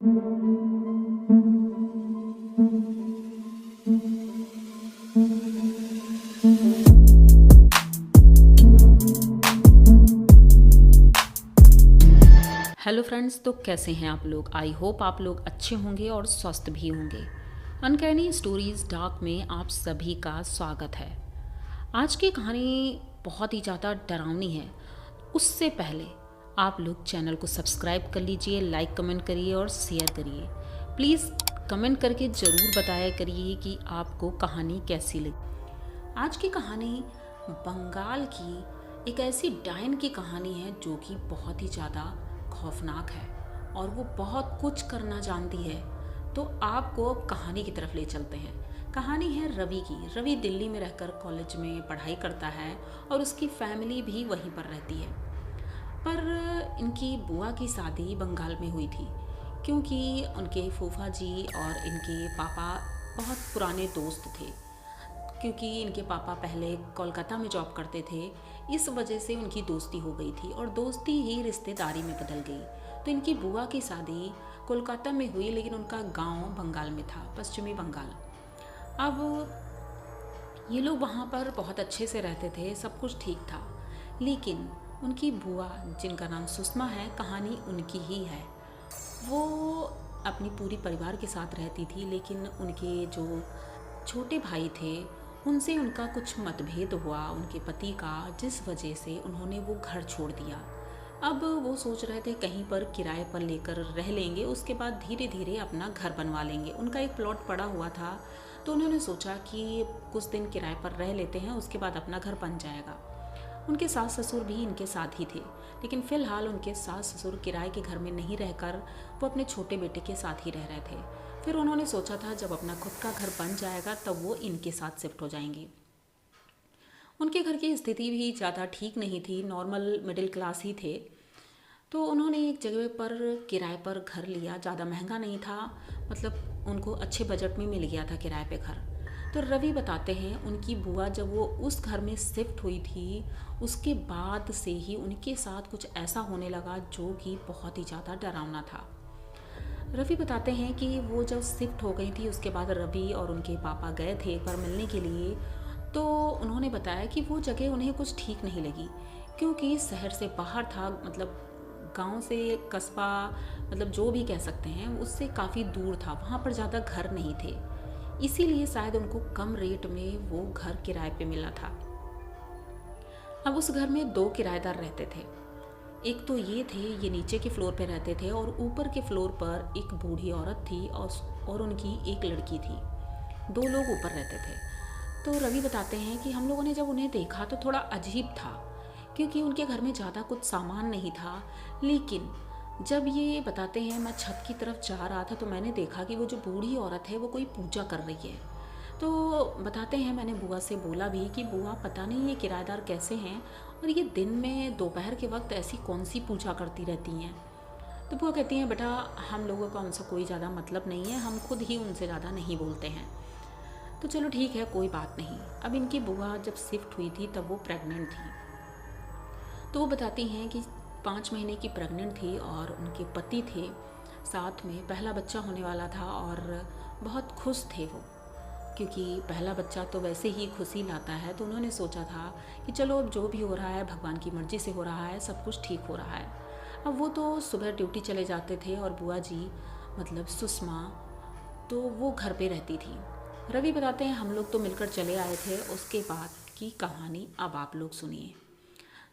Hello friends, तो कैसे हैं आप लोग। आई होप आप लोग अच्छे होंगे और स्वस्थ भी होंगे। अनकैनी स्टोरीज़ डार्क में आप सभी का स्वागत है। आज की कहानी बहुत ही ज़्यादा डरावनी है। उससे पहले आप लोग चैनल को सब्सक्राइब कर लीजिए, लाइक कमेंट करिए और शेयर करिए। प्लीज़ कमेंट करके ज़रूर बताया करिए कि आपको कहानी कैसी लगी। आज की कहानी बंगाल की एक ऐसी डायन की कहानी है जो कि बहुत ही ज़्यादा खौफनाक है और वो बहुत कुछ करना जानती है। तो आपको अब कहानी की तरफ ले चलते हैं। कहानी है रवि की। रवि दिल्ली में रहकर कॉलेज में पढ़ाई करता है और उसकी फैमिली भी वहीं पर रहती है। पर इनकी बुआ की शादी बंगाल में हुई थी, क्योंकि उनके फूफा जी और इनके पापा बहुत पुराने दोस्त थे। क्योंकि इनके पापा पहले कोलकाता में जॉब करते थे, इस वजह से उनकी दोस्ती हो गई थी और दोस्ती ही रिश्तेदारी में बदल गई। तो इनकी बुआ की शादी कोलकाता में हुई, लेकिन उनका गांव बंगाल में था, पश्चिमी बंगाल। अब ये लोग वहाँ पर बहुत अच्छे से रहते थे, सब कुछ ठीक था। लेकिन उनकी बुआ, जिनका नाम सुषमा है, कहानी उनकी ही है। वो अपनी पूरी परिवार के साथ रहती थी, लेकिन उनके जो छोटे भाई थे उनसे उनका कुछ मतभेद हुआ उनके पति का, जिस वजह से उन्होंने वो घर छोड़ दिया। अब वो सोच रहे थे कहीं पर किराए पर लेकर रह लेंगे, उसके बाद धीरे धीरे अपना घर बनवा लेंगे। उनका एक प्लॉट पड़ा हुआ था, तो उन्होंने सोचा कि कुछ दिन किराए पर रह लेते हैं, उसके बाद अपना घर बन जाएगा। उनके सास ससुर भी इनके साथ ही थे, लेकिन फ़िलहाल उनके सास ससुर किराए के घर में नहीं रहकर वो अपने छोटे बेटे के साथ ही रह रहे थे। फिर उन्होंने सोचा था जब अपना खुद का घर बन जाएगा तब वो इनके साथ शिफ्ट हो जाएंगे। उनके घर की स्थिति भी ज़्यादा ठीक नहीं थी, नॉर्मल मिडिल क्लास ही थे। तो उन्होंने एक जगह पर किराए पर घर लिया, ज़्यादा महंगा नहीं था, मतलब उनको अच्छे बजट में मिल गया था किराए पे घर। तो रवि बताते हैं उनकी बुआ जब वो उस घर में शिफ्ट हुई थी, उसके बाद से ही उनके साथ कुछ ऐसा होने लगा जो कि बहुत ही ज़्यादा डरावना था। रवि बताते हैं कि वो जब शिफ्ट हो गई थी उसके बाद रवि और उनके पापा गए थे एक बार मिलने के लिए। तो उन्होंने बताया कि वो जगह उन्हें कुछ ठीक नहीं लगी, क्योंकि शहर से बाहर था, मतलब गांव से कस्बा, मतलब जो भी कह सकते हैं, उससे काफ़ी दूर था, वहाँ पर ज़्यादा घर नहीं थे। इसीलिए शायद उनको कम रेट में वो घर किराए पे मिला था। अब उस घर में 2 किराएदार रहते थे। एक तो ये थे, ये नीचे के फ्लोर पे रहते थे, और ऊपर के फ्लोर पर एक बूढ़ी औरत थी और उनकी एक लड़की थी। 2 लोग ऊपर रहते थे। तो रवि बताते हैं कि हम लोगों ने जब उन्हें देखा तो थोड़ा अजीब था, क्योंकि उनके घर में ज़्यादा कुछ सामान नहीं था। लेकिन जब ये बताते हैं मैं छत की तरफ जा रहा था तो मैंने देखा कि वो जो बूढ़ी औरत है वो कोई पूजा कर रही है। तो बताते हैं मैंने बुआ से बोला भी कि बुआ पता नहीं ये किराएदार कैसे हैं और ये दिन में दोपहर के वक्त ऐसी कौन सी पूजा करती रहती हैं। तो बुआ कहती हैं बेटा हम लोगों का उनसे कोई ज़्यादा मतलब नहीं है, हम खुद ही उनसे ज़्यादा नहीं बोलते हैं। तो चलो ठीक है, कोई बात नहीं। अब इनकी बुआ जब शिफ्ट हुई थी तब वो प्रेग्नेंट थी। तो वो बताती हैं कि 5 महीने की प्रेग्नेंट थी और उनके पति थे साथ में, पहला बच्चा होने वाला था और बहुत खुश थे वो, क्योंकि पहला बच्चा तो वैसे ही खुशी लाता है। तो उन्होंने सोचा था कि चलो अब जो भी हो रहा है भगवान की मर्ज़ी से हो रहा है, सब कुछ ठीक हो रहा है। अब वो तो सुबह ड्यूटी चले जाते थे और बुआ जी, मतलब सुषमा, तो वो घर पे रहती थी। रवि बताते हैं हम लोग तो मिलकर चले आए थे। उसके बाद की कहानी अब आप लोग सुनिए।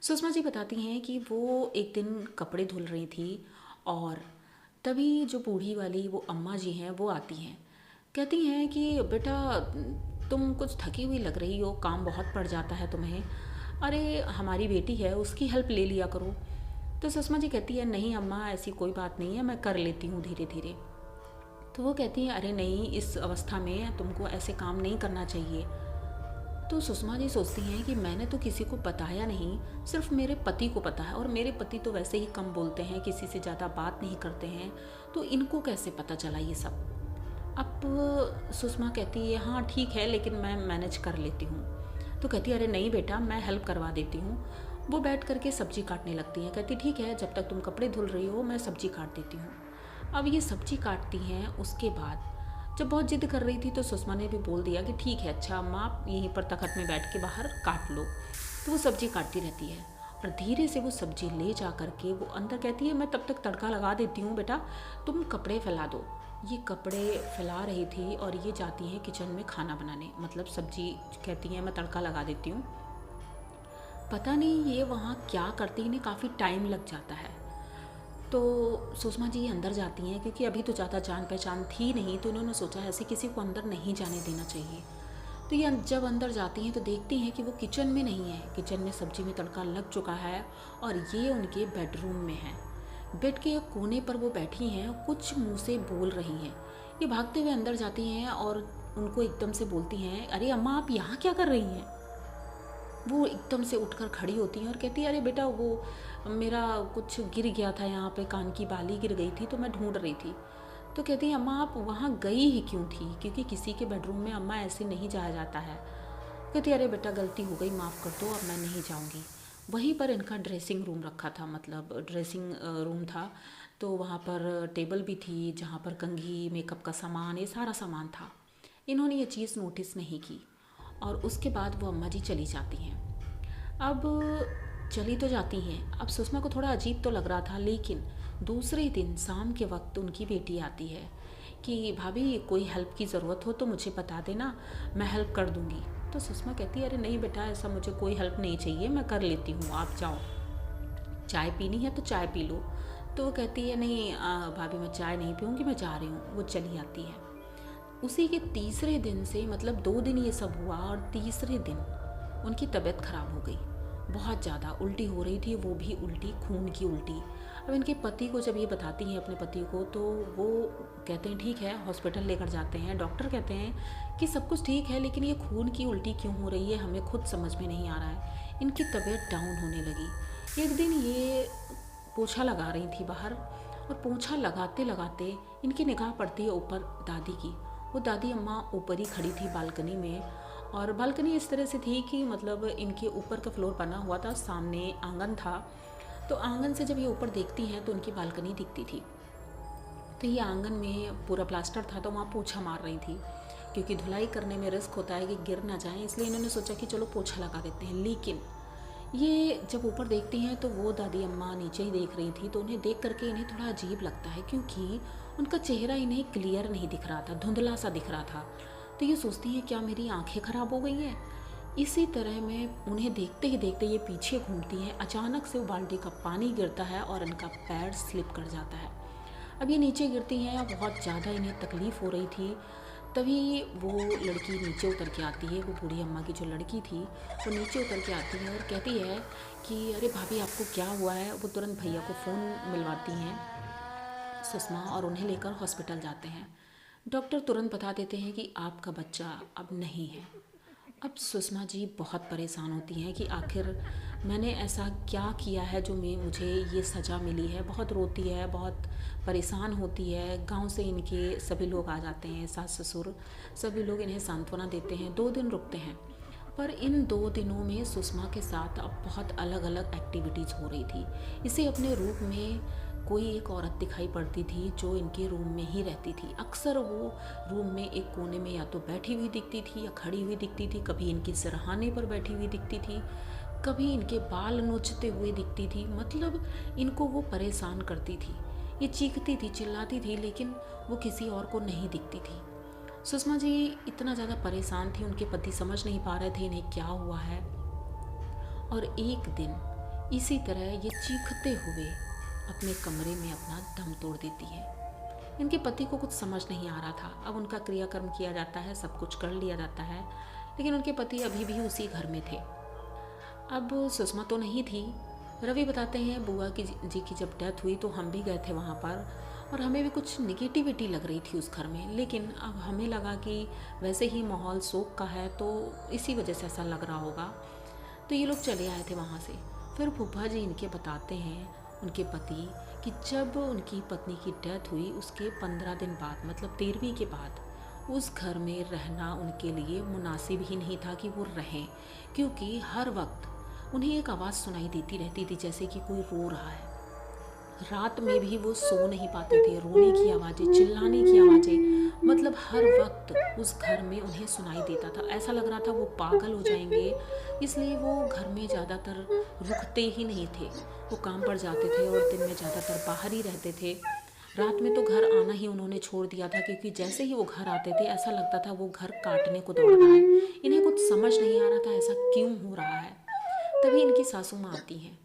सुषमा जी बताती हैं कि वो एक दिन कपड़े धुल रही थी और तभी जो बूढ़ी वाली वो अम्मा जी हैं वो आती हैं। कहती हैं कि बेटा तुम कुछ थकी हुई लग रही हो, काम बहुत पड़ जाता है तुम्हें, अरे हमारी बेटी है उसकी हेल्प ले लिया करो। तो सुषमा जी कहती है नहीं अम्मा ऐसी कोई बात नहीं है, मैं कर लेती हूँ धीरे धीरे। तो वो कहती हैं अरे नहीं, इस अवस्था में तुमको ऐसे काम नहीं करना चाहिए। तो सुषमा जी सोचती हैं कि मैंने तो किसी को बताया नहीं, सिर्फ मेरे पति को पता है, और मेरे पति तो वैसे ही कम बोलते हैं, किसी से ज़्यादा बात नहीं करते हैं, तो इनको कैसे पता चला ये सब। अब सुषमा कहती है हाँ ठीक है, लेकिन मैं मैनेज कर लेती हूँ। तो कहती है अरे नहीं बेटा मैं हेल्प करवा देती हूँ। वो बैठ करके सब्जी काटने लगती हैं। कहती ठीक है, जब तक तुम कपड़े धुल रही हो मैं सब्जी काट देती हूँ। अब ये सब्जी काटती हैं, उसके बाद जब बहुत जिद कर रही थी तो सुषमा ने भी बोल दिया कि ठीक है, अच्छा अम्मा आप यहीं पर तखत में बैठ के बाहर काट लो। तो वो सब्जी काटती रहती है और धीरे से वो सब्जी ले जा कर के वो अंदर कहती है मैं तब तक तड़का लगा देती हूँ, बेटा तुम कपड़े फैला दो। ये कपड़े फैला रही थी और ये जाती हैं किचन में खाना बनाने, मतलब सब्जी कहती हैं मैं तड़का लगा देती हूँ। पता नहीं ये वहाँ क्या करती, इन्हें काफ़ी टाइम लग जाता है। तो सुषमा जी अंदर जाती हैं क्योंकि अभी तो ज़्यादा जान पहचान थी नहीं, तो इन्होंने सोचा ऐसे किसी को अंदर नहीं जाने देना चाहिए। तो ये जब अंदर जाती हैं तो देखती हैं कि वो किचन में नहीं है, किचन में सब्जी में तड़का लग चुका है और ये उनके बेडरूम में है। बेड के एक कोने पर वो बैठी हैं, कुछ मुंह से बोल रही हैं। ये भागते हुए अंदर जाती हैं और उनको एकदम से बोलती हैं अरे अम्मा आप यहाँ क्या कर रही हैं। वो एकदम से उठकर खड़ी होती हैं और कहती है अरे बेटा वो मेरा कुछ गिर गया था, यहाँ पे कान की बाली गिर गई थी तो मैं ढूंढ रही थी। तो कहती है अम्मा आप वहाँ गई ही क्यों थी, क्योंकि किसी के बेडरूम में अम्मा ऐसे नहीं जाया जाता है। कहती अरे बेटा गलती हो गई, माफ़ कर दो, अब मैं नहीं जाऊँगी। वहीं पर इनका ड्रेसिंग रूम रखा था, मतलब ड्रेसिंग रूम था, तो वहाँ पर टेबल भी थी जहाँ पर कंघी, मेकअप का सामान, ये सारा सामान था। इन्होंने ये चीज़ नोटिस नहीं की और उसके बाद वो अम्मा जी चली जाती हैं। अब चली तो जाती हैं, अब सुषमा को थोड़ा अजीब तो लग रहा था, लेकिन दूसरे दिन शाम के वक्त उनकी बेटी आती है कि भाभी कोई हेल्प की ज़रूरत हो तो मुझे बता देना, मैं हेल्प कर दूँगी। तो सुषमा कहती है अरे नहीं बेटा ऐसा मुझे कोई हेल्प नहीं चाहिए, मैं कर लेती हूँ, आप जाओ, चाय पीनी है तो चाय पी लो। तो वो कहती है नहीं भाभी मैं चाय नहीं पीऊँगी, मैं जा रही हूँ। वो चली आती है। उसी के तीसरे दिन से, मतलब 2 दिन ये सब हुआ और तीसरे दिन उनकी तबीयत ख़राब हो गई, बहुत ज़्यादा उल्टी हो रही थी, वो भी उल्टी खून की उल्टी। अब इनके पति को जब ये बताती हैं अपने पति को तो वो कहते हैं ठीक है हॉस्पिटल लेकर जाते हैं। डॉक्टर कहते हैं कि सब कुछ ठीक है लेकिन ये खून की उल्टी क्यों हो रही है हमें खुद समझ में नहीं आ रहा है। इनकी तबीयत डाउन होने लगी। एक दिन ये पोछा लगा रही थी बाहर और पोछा लगाते लगाते इनकी निगाह पड़ती है ऊपर दादी की। वो दादी अम्मा ऊपर ही खड़ी थी बालकनी में, और बालकनी इस तरह से थी कि मतलब इनके ऊपर का फ्लोर बना हुआ था, सामने आंगन था। तो आंगन से जब ये ऊपर देखती हैं तो उनकी बालकनी दिखती थी। तो ये आंगन में पूरा प्लास्टर था तो वहाँ पोछा मार रही थी, क्योंकि धुलाई करने में रिस्क होता है कि गिर ना जाए, इसलिए इन्होंने सोचा कि चलो पोछा लगा देते हैं। लेकिन ये जब ऊपर देखती हैं तो वो दादी अम्मा नीचे ही देख रही थी, तो उन्हें देख करके इन्हें थोड़ा अजीब लगता है क्योंकि उनका चेहरा इन्हें क्लियर नहीं दिख रहा था, धुंधला सा दिख रहा था। तो ये सोचती हैं क्या मेरी आंखें ख़राब हो गई हैं। इसी तरह में उन्हें देखते ही देखते ये पीछे घूमती हैं, अचानक से वो बाल्टी का पानी गिरता है और इनका पैर स्लिप कर जाता है। अब ये नीचे गिरती हैं और बहुत ज़्यादा इन्हें तकलीफ़ हो रही थी। तभी वो लड़की नीचे उतर के आती है, वो बूढ़ी अम्मा की जो लड़की थी वो नीचे उतर के आती है और कहती है कि अरे भाभी आपको क्या हुआ है। वो तुरंत भैया को फ़ोन मिलवाती हैं सुषमा और उन्हें लेकर हॉस्पिटल जाते हैं। डॉक्टर तुरंत बता देते हैं कि आपका बच्चा अब नहीं है। अब सुषमा जी बहुत परेशान होती हैं कि आखिर मैंने ऐसा क्या किया है जो मुझे ये सज़ा मिली है। बहुत रोती है, बहुत परेशान होती है। गांव से इनके सभी लोग आ जाते हैं, सास ससुर सभी लोग इन्हें सांत्वना देते हैं। 2 दिन रुकते हैं, पर इन 2 दिनों में सुषमा के साथ अब बहुत अलग अलग एक्टिविटीज़ हो रही थी। इसे अपने रूप में कोई एक औरत दिखाई पड़ती थी जो इनके रूम में ही रहती थी। अक्सर वो रूम में एक कोने में या तो बैठी हुई दिखती थी या खड़ी हुई दिखती थी, कभी इनके सिरहाने पर बैठी हुई दिखती थी, कभी इनके बाल नोचते हुए दिखती थी। मतलब इनको वो परेशान करती थी। ये चीखती थी, चिल्लाती थी, लेकिन वो किसी और को नहीं दिखती थी। सुषमा जी इतना ज़्यादा परेशान थी, उनके पति समझ नहीं पा रहे थे इन्हें क्या हुआ है। और एक दिन इसी तरह ये चीखते हुए अपने कमरे में अपना दम तोड़ देती है। इनके पति को कुछ समझ नहीं आ रहा था। अब उनका क्रियाकर्म किया जाता है, सब कुछ कर लिया जाता है, लेकिन उनके पति अभी भी उसी घर में थे। अब सुषमा तो नहीं थी। रवि बताते हैं बुआ जी की जब डेथ हुई तो हम भी गए थे वहाँ पर, और हमें भी कुछ निगेटिविटी लग रही थी उस घर में। लेकिन अब हमें लगा कि वैसे ही माहौल शोक का है तो इसी वजह से ऐसा लग रहा होगा, तो ये लोग चले आए थे वहाँ से। फिर फूफा जी इनके बताते हैं, उनके पति, कि जब उनकी पत्नी की डेथ हुई उसके 15 दिन बाद, मतलब 13वीं के बाद, उस घर में रहना उनके लिए मुनासिब ही नहीं था कि वो रहें, क्योंकि हर वक्त उन्हें एक आवाज़ सुनाई देती रहती थी जैसे कि कोई रो रहा है। रात में भी वो सो नहीं पाते थे। रोने की आवाज़ें, चिल्लाने की आवाज़ें, मतलब हर वक्त उस घर में उन्हें सुनाई देता था। ऐसा लग रहा था वो पागल हो जाएंगे, इसलिए वो घर में ज़्यादातर रुकते ही नहीं थे। वो काम पर जाते थे और दिन में ज़्यादातर बाहर ही रहते थे। रात में तो घर आना ही उन्होंने छोड़ दिया था, क्योंकि जैसे ही वो घर आते थे ऐसा लगता था वो घर काटने को दौड़ रहा है। इन्हें कुछ समझ नहीं आ रहा था ऐसा क्यों हो रहा है। तभी इनकी सासू माँ आती हैं,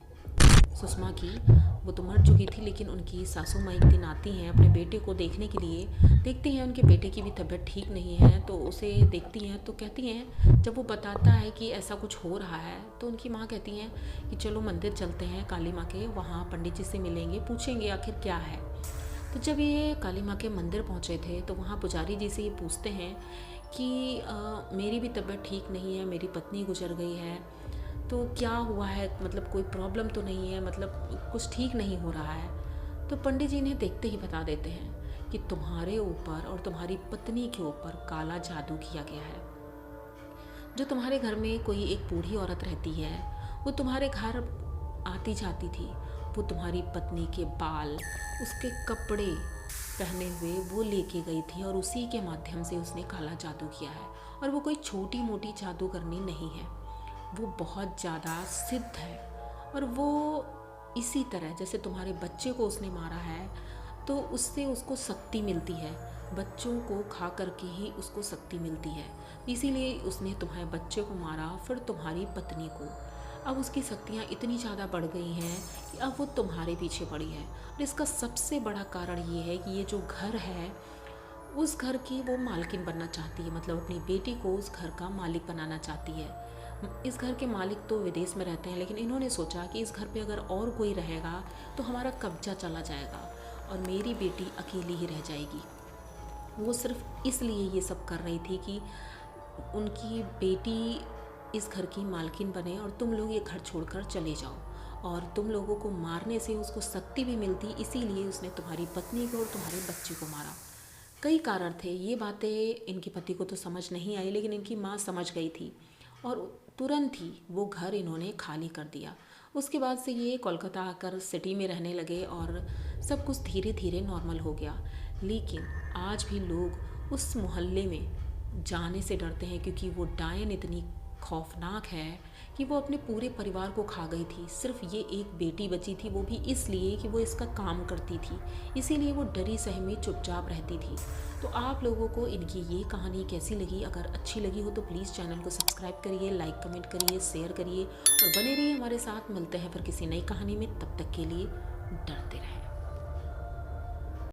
सुषमा की। वो तो मर चुकी थी, लेकिन उनकी सासू माँ एक दिन आती हैं अपने बेटे को देखने के लिए। देखती हैं उनके बेटे की भी तबीयत ठीक नहीं है, तो उसे देखती हैं तो कहती हैं, जब वो बताता है कि ऐसा कुछ हो रहा है, तो उनकी माँ कहती हैं कि चलो मंदिर चलते हैं काली माँ के, वहाँ पंडित जी से मिलेंगे, पूछेंगे आखिर क्या है। तो जब ये काली माँ के मंदिर पहुँचे थे तो वहाँ पुजारी जी से ये पूछते हैं कि मेरी भी तबीयत ठीक नहीं है, मेरी पत्नी गुजर गई है, तो क्या हुआ है, मतलब कोई प्रॉब्लम तो नहीं है, मतलब कुछ ठीक नहीं हो रहा है। तो पंडित जी इन्हें देखते ही बता देते हैं कि तुम्हारे ऊपर और तुम्हारी पत्नी के ऊपर काला जादू किया गया है। जो तुम्हारे घर में कोई एक बूढ़ी औरत रहती है, वो तुम्हारे घर आती जाती थी, वो तुम्हारी पत्नी के बाल, उसके कपड़े पहने हुए वो लेके गई थी, और उसी के माध्यम से उसने काला जादू किया है। और वो कोई छोटी मोटी जादूगरनी नहीं है, वो बहुत ज़्यादा सिद्ध है। और वो इसी तरह जैसे तुम्हारे बच्चे को उसने मारा है, तो उससे उसको शक्ति मिलती है, बच्चों को खा करके ही उसको शक्ति मिलती है। इसीलिए उसने तुम्हारे बच्चे को मारा, फिर तुम्हारी पत्नी को। अब उसकी शक्तियाँ इतनी ज़्यादा बढ़ गई हैं कि अब वो तुम्हारे पीछे पड़ी है। और इसका सबसे बड़ा कारण ये है कि ये जो घर है, उस घर की वो मालकिन बनना चाहती है, मतलब अपनी बेटी को उस घर का मालिक बनाना चाहती है। इस घर के मालिक तो विदेश में रहते हैं, लेकिन इन्होंने सोचा कि इस घर पे अगर और कोई रहेगा तो हमारा कब्जा चला जाएगा और मेरी बेटी अकेली ही रह जाएगी। वो सिर्फ इसलिए ये सब कर रही थी कि उनकी बेटी इस घर की मालकिन बने और तुम लोग ये घर छोड़कर चले जाओ, और तुम लोगों को मारने से उसको शक्ति भी मिलती, इसीलिए उसने तुम्हारी पत्नी को और तुम्हारे बच्चे को मारा। कई कारण थे, ये बातें इनके पति को तो समझ नहीं आई, लेकिन इनकी माँ समझ गई थी और तुरंत ही वो घर इन्होंने खाली कर दिया। उसके बाद से ये कोलकाता आकर सिटी में रहने लगे और सब कुछ धीरे धीरे नॉर्मल हो गया। लेकिन आज भी लोग उस मोहल्ले में जाने से डरते हैं, क्योंकि वो डायन इतनी खौफनाक है कि वो अपने पूरे परिवार को खा गई थी। सिर्फ ये एक बेटी बची थी, वो भी इसलिए कि वो इसका काम करती थी, इसीलिए वो डरी सहमी चुपचाप रहती थी। तो आप लोगों को इनकी ये कहानी कैसी लगी? अगर अच्छी लगी हो तो प्लीज़ चैनल को सब्सक्राइब करिए, लाइक कमेंट करिए, शेयर करिए और बने रहिए हमारे साथ। मिलते हैं फिर किसी नई कहानी में, तब तक के लिए डरते रहें।